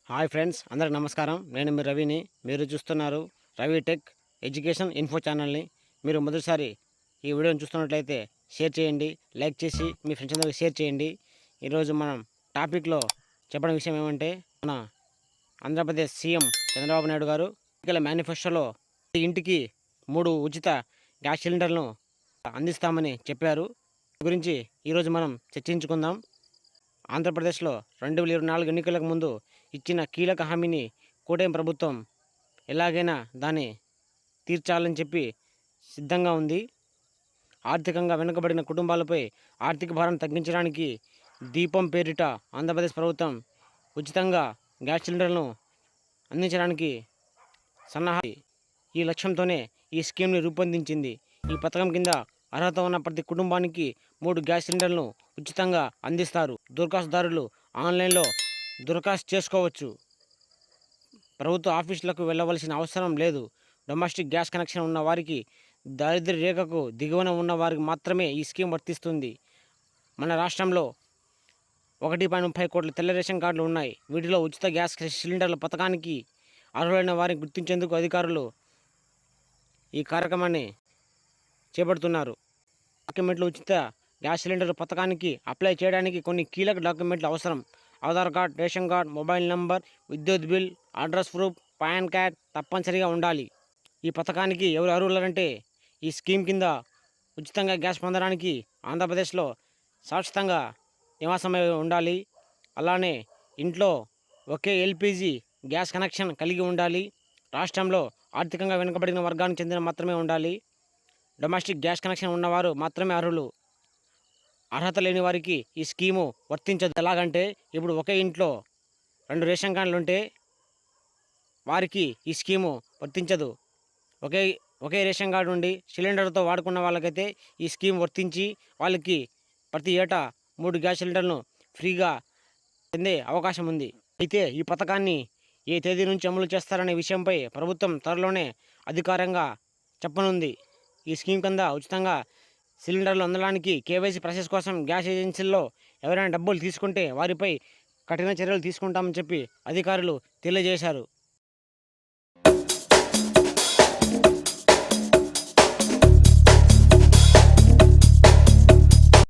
Hi friends, అందరికి నమస్కారం. నేను మీ రవిని. మీరు చూస్తున్నారు రవి టెక్ ఎడ్యుకేషన్ ఇన్ఫో ఛానల్ని. మీరు మొదటిసారి ఈ వీడియోని చూస్తున్నట్లయితే షేర్ చేయండి, లైక్ చేసి మీ ఫ్రెండ్స్ అందరికి షేర్ చేయండి. ఈరోజు మనం టాపిక్లో చెప్పడం విషయం ఏమంటే, మన ఆంధ్రప్రదేశ్ సీఎం చంద్రబాబు నాయుడు గారు ఎన్నికల మేనిఫెస్టోలో ఇంటికి 3 ఉచిత గ్యాస్ సిలిండర్లను అందిస్తామని చెప్పారు. గురించి ఈరోజు మనం చర్చించుకుందాం. ఆంధ్రప్రదేశ్లో 2024 ఎన్నికలకు ముందు ఇచ్చిన కీలక హామీని కూటమి ప్రభుత్వం ఎలాగైనా దాన్ని తీర్చాలని చెప్పి సిద్ధంగా ఉంది. ఆర్థికంగా వెనుకబడిన కుటుంబాలపై ఆర్థిక భారం తగ్గించడానికి దీపం పేరిట ఆంధ్రప్రదేశ్ ప్రభుత్వం ఉచితంగా గ్యాస్ సిలిండర్లను అందించడానికి సన్నాహి ఈ లక్ష్యంతోనే ఈ స్కీమ్ని రూపొందించింది. ఈ పథకం కింద అర్హత ఉన్న ప్రతి కుటుంబానికి 3 గ్యాస్ సిలిండర్లను ఉచితంగా అందిస్తారు. దరఖాస్తుదారులు ఆన్లైన్లో దరఖాస్తు చేసుకోవచ్చు. ప్రభుత్వ ఆఫీసులకు వెళ్ళవలసిన అవసరం లేదు. డొమెస్టిక్ గ్యాస్ కనెక్షన్ ఉన్న వారికి, దారిద్ర్య రేఖకు దిగువన ఉన్న వారికి మాత్రమే ఈ స్కీమ్ వర్తిస్తుంది. మన రాష్ట్రంలో 1.30 కోట్ల తెల్ల రేషన్ కార్డులు ఉన్నాయి. వీటిలో ఉచిత గ్యాస్ సిలిండర్ల పథకానికి అర్హులైన వారిని గుర్తించేందుకు అధికారులు ఈ కార్యక్రమాన్ని చేపడుతున్నారు. డాక్యుమెంట్లు ఉచిత గ్యాస్ సిలిండర్ పథకానికి అప్లై చేయడానికి కొన్ని కీలక డాక్యుమెంట్లు అవసరం. Aadhaar card, ration card, mobile number, విద్యుత్ bill, address proof, PAN card తప్పనిసరిగా ఉండాలి. ఈ పథకానికి ఎవరు అర్హులంటే, ఈ స్కీమ్ కింద ఉచితంగా గ్యాస్ పొందడానికి ఆంధ్రప్రదేశ్లో శాశ్వతంగా నివాసమై ఉండాలి. అలానే ఇంట్లో ఒకే ఎల్పిజి గ్యాస్ కనెక్షన్ కలిగి ఉండాలి. రాష్ట్రంలో ఆర్థికంగా వెనుకబడిన వర్గానికి చెందిన మాత్రమే ఉండాలి. డొమెస్టిక్ గ్యాస్ కనెక్షన్ ఉన్నవారు మాత్రమే అర్హులు. అర్హత లేని వారికి ఈ స్కీము వర్తించదు. ఎలాగంటే, ఇప్పుడు ఒకే ఇంట్లో 2 రేషన్ కార్డులు ఉంటే వారికి ఈ స్కీము వర్తించదు. ఒకే రేషన్ కార్డు ఉండి సిలిండర్తో వాడుకున్న వాళ్ళకైతే ఈ స్కీమ్ వర్తించి వాళ్ళకి ప్రతి ఏటా 3 గ్యాస్ సిలిండర్లను ఫ్రీగా పొందే అవకాశం ఉంది. అయితే ఈ పథకాన్ని ఏ తేదీ నుంచి అమలు చేస్తారనే విషయంపై ప్రభుత్వం త్వరలోనే అధికారంగా చెప్పనుంది. ఈ స్కీమ్ కింద ఉచితంగా సిలిండర్లు అందడానికి కేవైసీ ప్రాసెస్ కోసం గ్యాస్ ఏజెన్సీల్లో ఎవరైనా డబ్బులు తీసుకుంటే వారిపై కఠిన చర్యలు తీసుకుంటామని చెప్పి అధికారులు తెలియజేశారు.